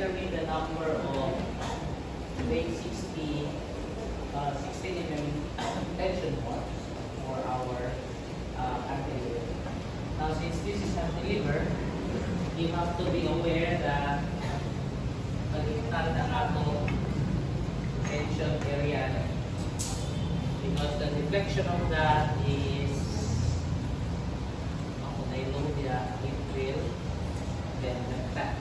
determine the number of weight 16 mm tension points for our cantilever. Now, since this is cantilever, you have to be aware that baliktad ang atong tension area because the deflection of that is it will then that.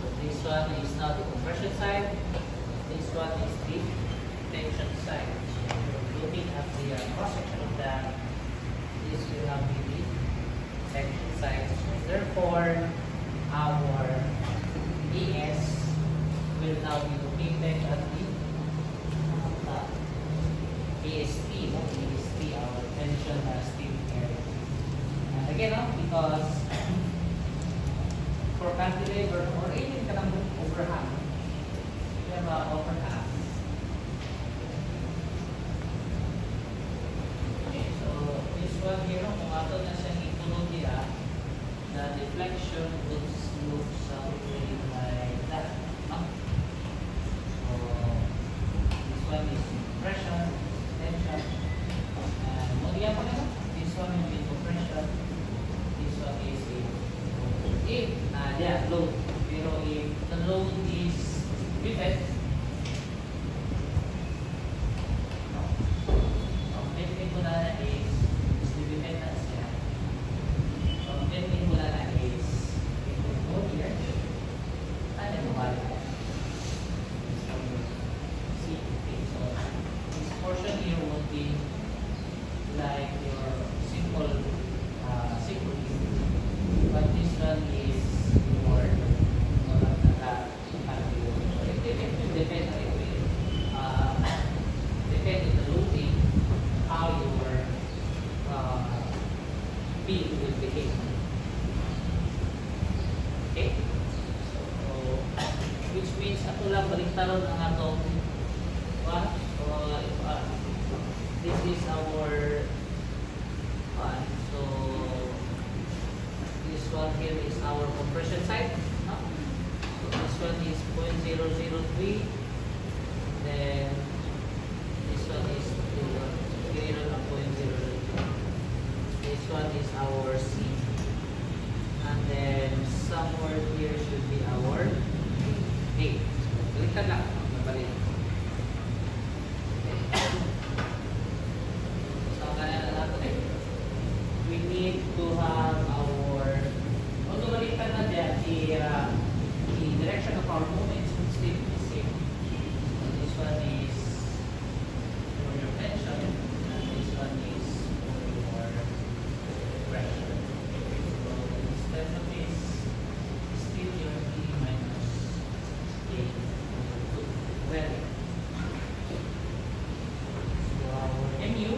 So this one is now the compression side, this one is the tension side. So looking at the cross section of that, this will have the tension side. So therefore, our ES will now be located at the EST, our tension steering area. And again, because for cantilever or even ka ng overhang, you have an overhang. Okay, so this one here, kung ato na siyang itunog niya, the deflection would look something like that. So this one is pressure, tension, and what do you have? This one will be compression. This one is load. Pero if the load is distributed, ang mula na is distributed na siya. Ang mula na is ito po here. Ano mo ba? See, okay, so this portion here would be like your simple but this one is more depend on the loading how your beam will behave. Okay, so which means ato lang baliktaron ang atong this is our so this one here is our compression side. So this one is 0.003. Then this one is 0.002. This one is our C. And then somewhere here should be our A. Baliktad lang. Mabalik. We need to have our the direction of our movements will still be the same. So this one is for your tension and this one is for your pressure. So instead of this, still your D minus A. Well, so our MU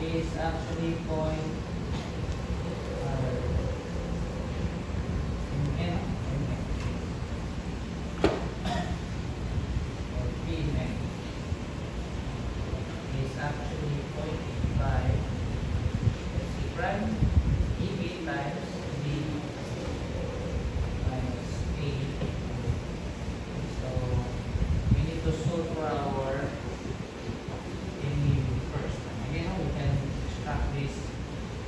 is actually point is actually 0.5 C prime EB times D minus A. So we need to solve for our MU first. Again, we can extract this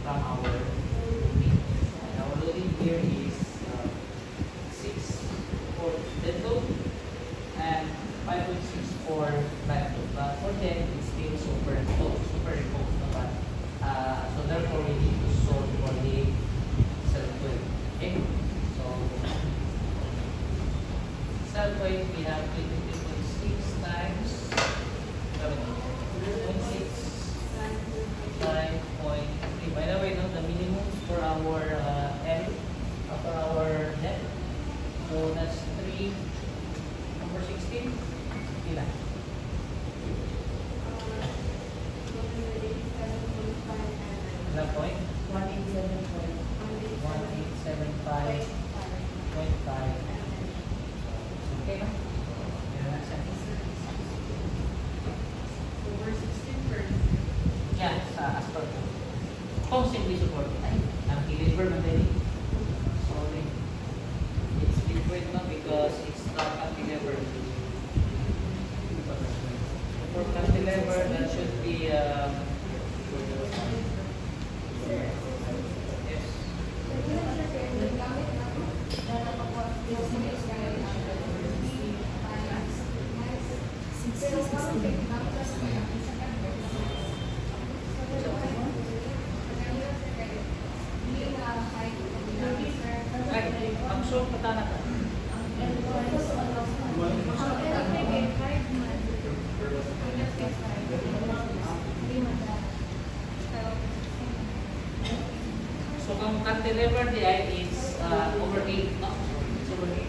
from our loading. And our loading here is 6 for dead load and 5.6 for live load. But for them, it's still superimposed. So therefore, we need to solve for the self-weight. Okay? So self-weight, we have 23.6 times 7.6 5.3. By the way, the minimum for our L, for our net. So that's 3 over 16. Ilan? Ilan point? 1875.5. Okay na? Over 16 per. Yeah, sa asphalt. Kung simply support. Ay, ang deliver na din. Sorry. It's different no? Because it's not cantilever. For cantilever, that should be yes. Ay, ang short patana ka. So kung cantilever di ay is over 8, no? It's over 8.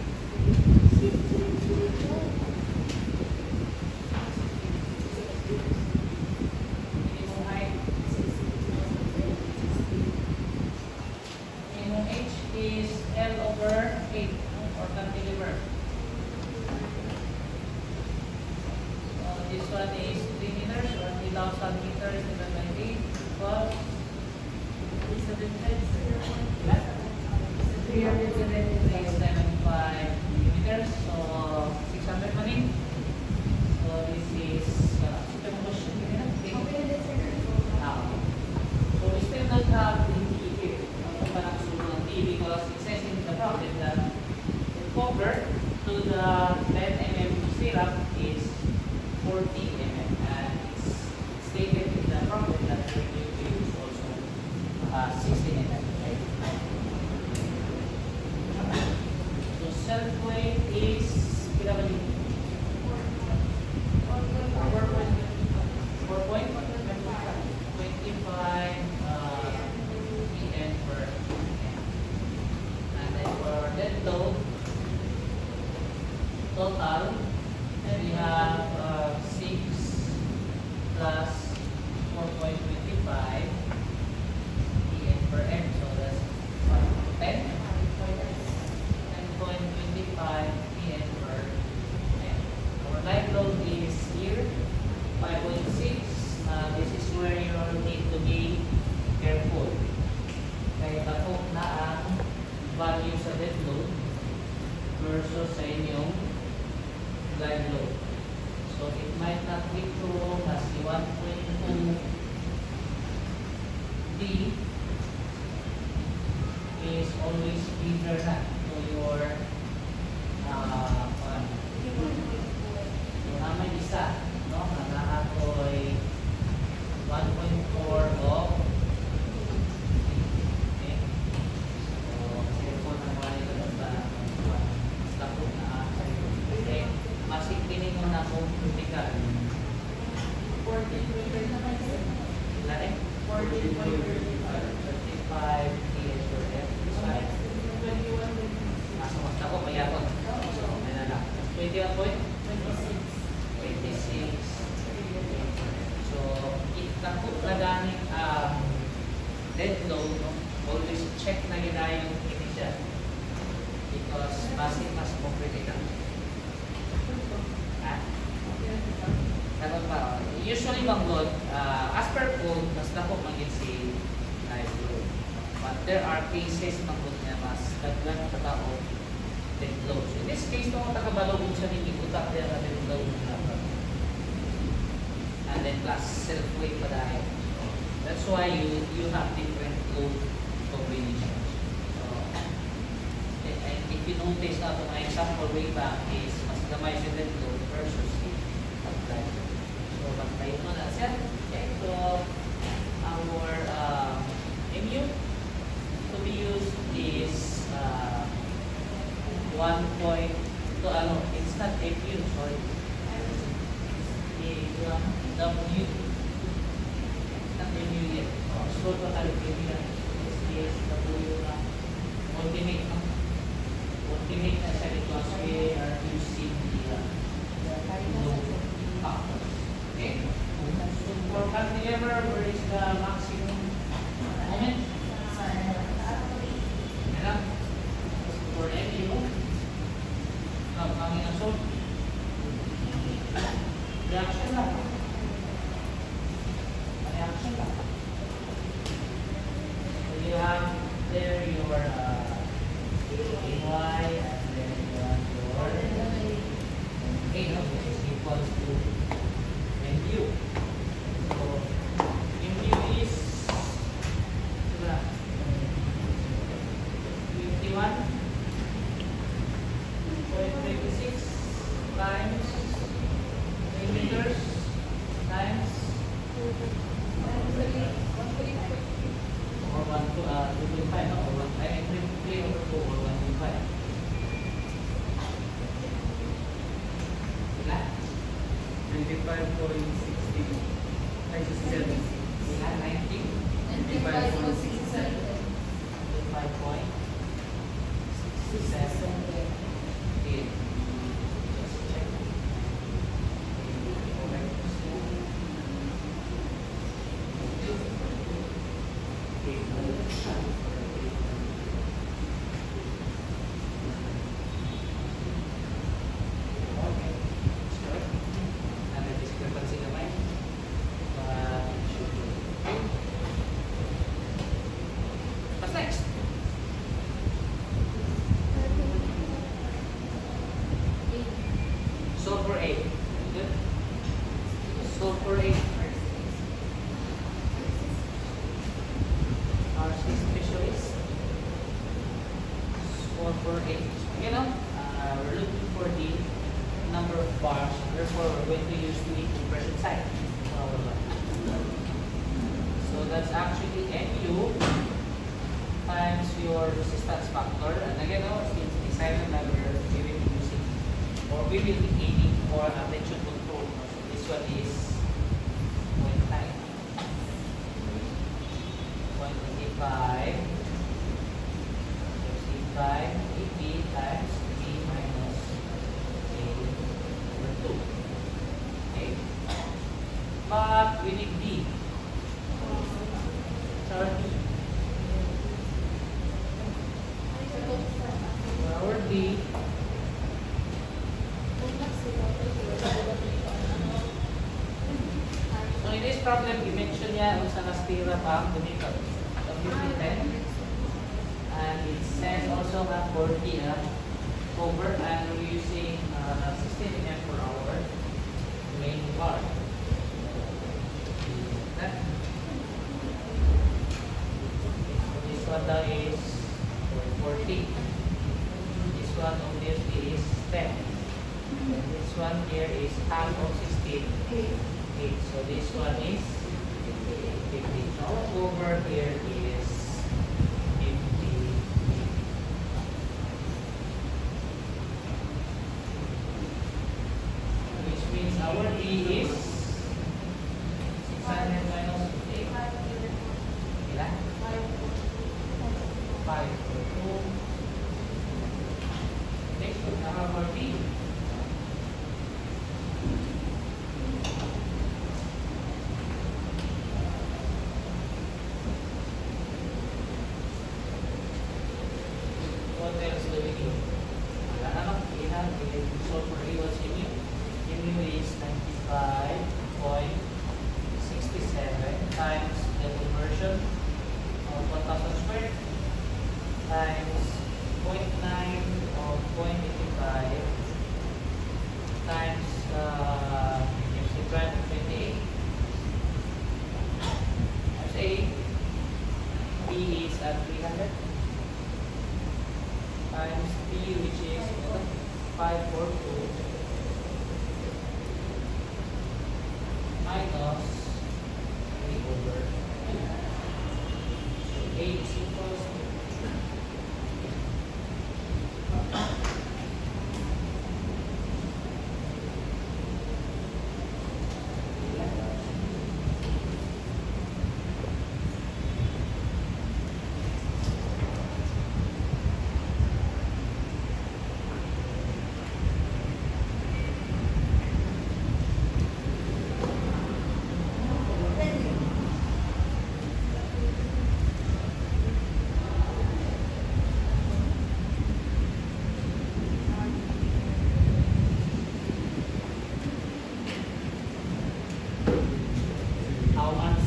Minimum height. Minimum H is L over 8, no? Or cantilever. So this one is 3 meters or 3,000 meters in the 20 equals 375 millimeters, so 600 money. So this is so we still don't have the T here. Because it says in the problem that the cover to the 10 mm syrup is 40 mm, and it's stated in the problem that we're going to use also 16 mm. So self weight is 4.25 EN per m. And then for dead load total, and we have 6 plus 4.25 EN per m. So that's 10. 10.25 EN per m. Our live load is here, 5.6. This is where you need to be careful. Kaya takot na ang value sa dead load versus sa inyong live load. So it might not be true as the 1.2 D is always bigger than to your so naman isa, no? Nanaha ko ay 1.4 of okay. So careful na mga ito ba basta po na okay. Masikpinin mo na kung critical 14.35 lari 14.35 TS per F this one 21 nasa mas ako mayakot so may na lang 21.26 so itakot na ganing dead load no? Always check na gina yung initial because mas critical usually bang load as per code mas dako maging si live load, but there are cases bang load na mas dagdag katao dead load. So in this case no takabalo kung sa nini utak there na dead load and then plus self weight pa dahil. That's why you have different load combinations. So and if you notice na itong example way back is mas gamay si dead load versus live load. So magtayo mo na siya. Okay, so our MU to be used is 1 point to it's not MU, sorry. It's W. It's not MU yet. So total MU yan. This is W na ultimate na. Ultimate na siya because we are using the load factor. Okay. So for cantilever, where is the maximum moment? Ayan. For MU, hangin ang salt. Reaction lang. Reaction lang. So you have there your AY and then 2.5 no? Or 1, I mean 3 over 2 or 1.5. Ilan? 95.60. 97. Ilan? 90? 95.67. 95.67. Okay. Just check. What's next? Solve for 8. Good. Solve for 8. RC specialist. Solve for 8. You know, we're looking for the number of bars. Therefore, we're going to use the compression side. So that's actually NU times your resistance factor. And again, since the silent that we will be using, or we will be aiming for tension control. So this one is 0.9. 0.85. 65 EP times B minus A over 2. Okay? But we need D. Sorry. Our D. So in this problem, i-mention niya kung sa last tira pa ang dumito. So 50-10. And it says also nga 40 over, and we're using 16 mm per hour main bar. That. This one now is 40. This one obviously is 10. This one here is half of 16. 8. So this one is 50. So over here is 50. Which means our D is 600 minus 8. Ilan? 5. 2. Next, we have our D. What else do we need? Wala na lang. Ilan? So for A, what's mu? Mu is 95.67 times the conversion of 1,000 squared times 0.9 of 0.85 times MC prime of 28 times A. B is at 300 times B, which is 542 minus 3 over 8 is equals to how much?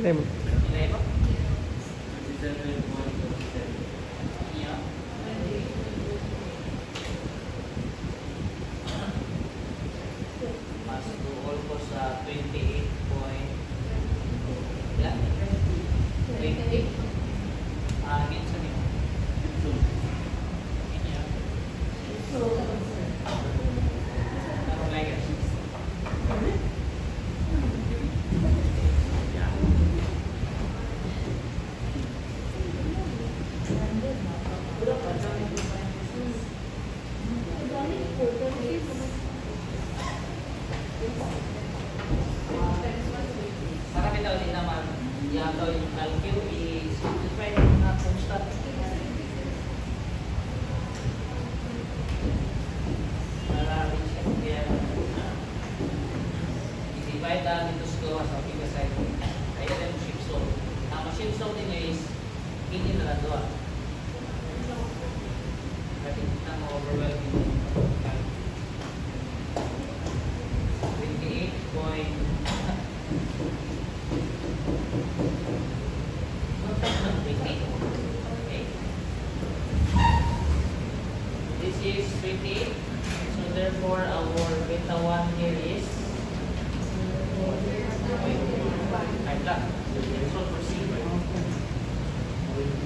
Lemon. Level? Yeah. Mas to almost 28 point. Yeah. 20. Minsan yun. daan dito sa gawa sa Pika side. Kaya rin ship sold. Ang machine sold niya is hindi na lang doon. Kasi kita mo overwhelming. 28 point. Okay. This is 28. So therefore our beta 1 here is 5 lang. So the result for C.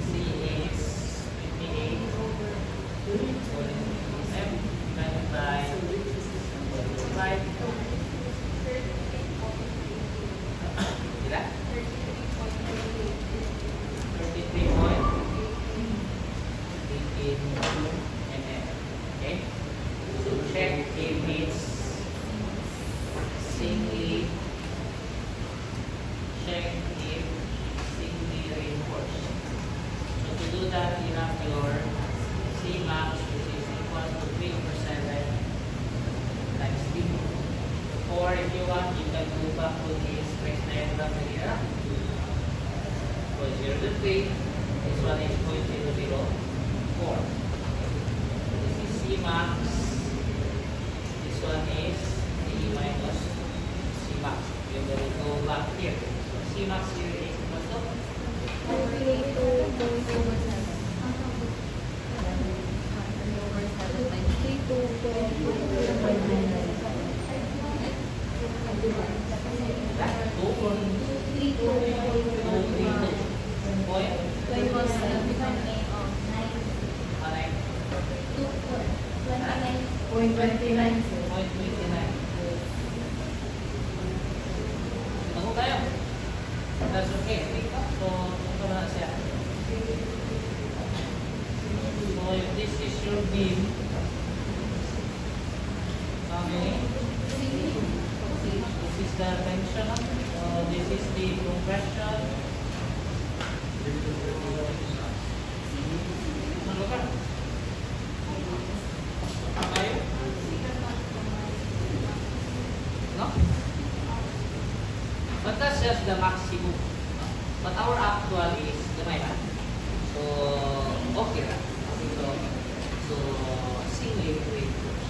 C is 28. M divided by 5. Sila? 33.18 mm. Okay? So check if it's singly reinforced. So to do that, you have your C max, which is equal to 3% times D. Or if you want, you can go back to the stress diagram here. 0.03. This one is 0.004. This is C max. This one is D minus C max. You will go back here. So C max here is equal to 0.29. Ako tayo. That's okay. So, ito na siya. So, if this is your beam, how many? This is the tension. This is the compression. Ano ka? Okay. No? But that's just the maximum. But our actual is gamay na. So, okay na. So singly reinforced.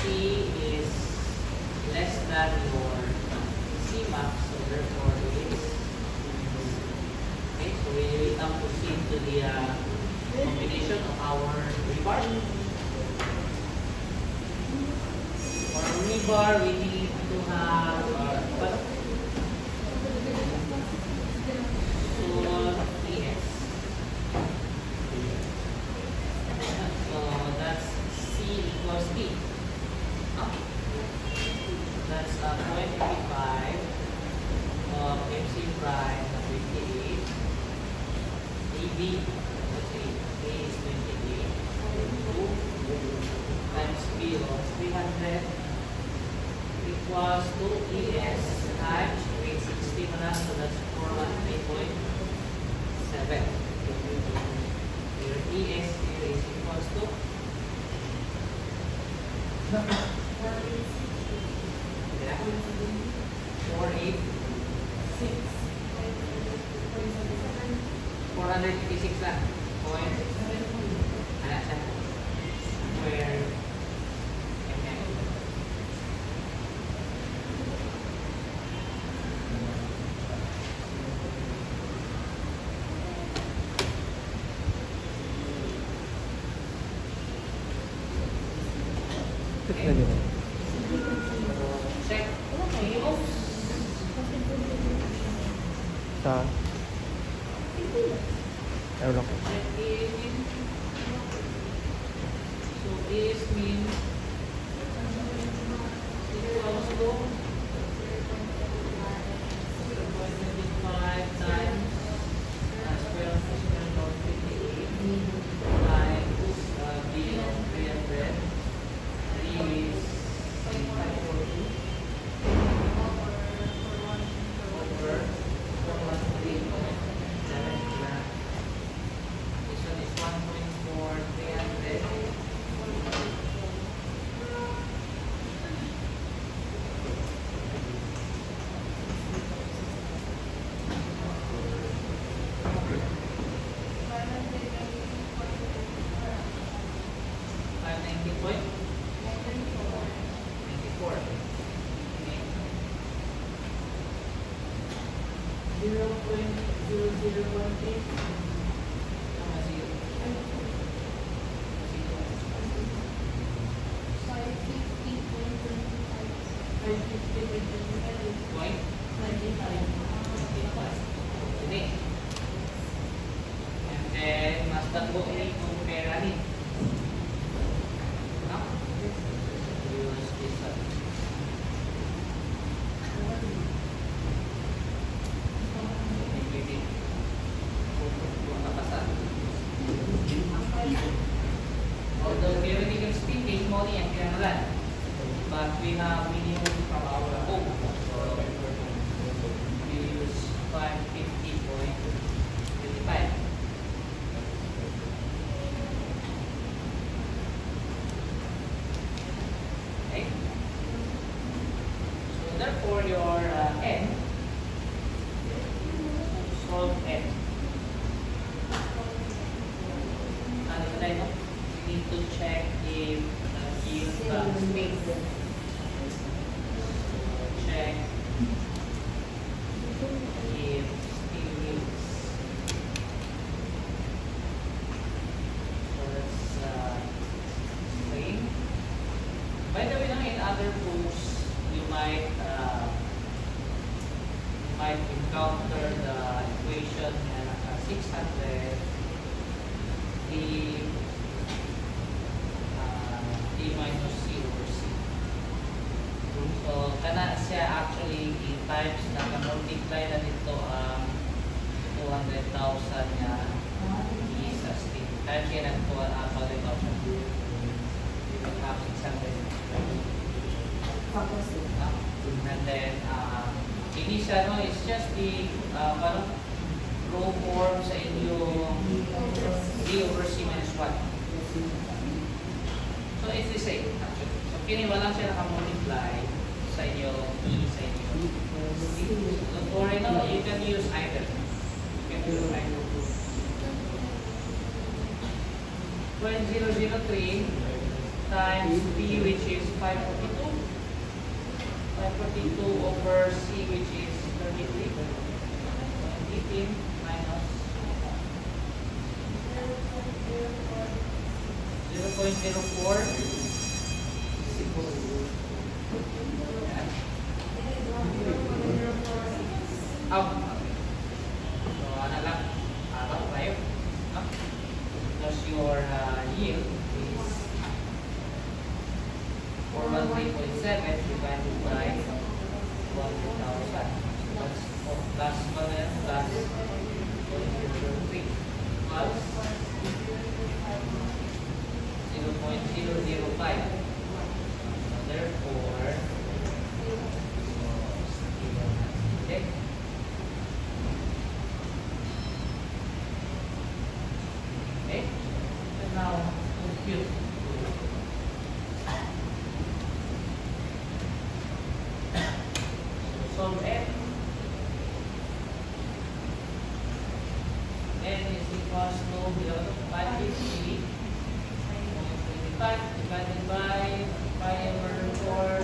C is less than your C max, so therefore it is. Okay, so we will have to proceed to the combination of our rebar. For rebar, we need to have ES. So that's C equals D. That's 0.55 of MC prime 28. AB, let's see, A is 28. 2 times B of 300 equals to ES times 860 na, so that's 413.7. Your ES here is equals to 486 lang. Point. Ano siya? Square. Okay. Check. Sa ewan ko. Check is mean. So is mean equals to 0.25 times square root of 58 times B of 300. 3 is 542 over 413.7. This one is 1.4 300 0.8. Tama, zero. Zero. 550.25. Point 25. 25. Ini. And then, mas tabo ini compare ani. No? Use this one. Maybe. Kung nakasa. Although theoretically speaking, money ang kinamalan. But we have minimum from our home. So, we use 550.25. Okay? So, therefore, your n, solve n. Ano ba tayo, no? We need to check if yield space. Check if still yields. So that's same. By the way, in other books, you might encounter the equation 600 d minus c over c. So, kana siya actually i-times na multiply na dito ang 200,000 niya isa state. Times siya ng 200,000. You have 600. And then, ini siya, no, it's just the row form sa inyong d over c minus 1. So, it's the same actually. So, kiniwa lang siya nakamultiply sa inyo e sa inyo c. So, for right now, you can use either. You can use either. 0.003 times b, which is 542. 542 over c, which is 33. 18 minus 0.04. Out. So, ano lang? Out tayo. Because your yield is 413.7 divided by 100,000. That's plus 1 and plus 0.03 plus 0.005. So therefore, okay. Okay. And now compute. Solve n. N is equals to 550. 25 divided by pi over 4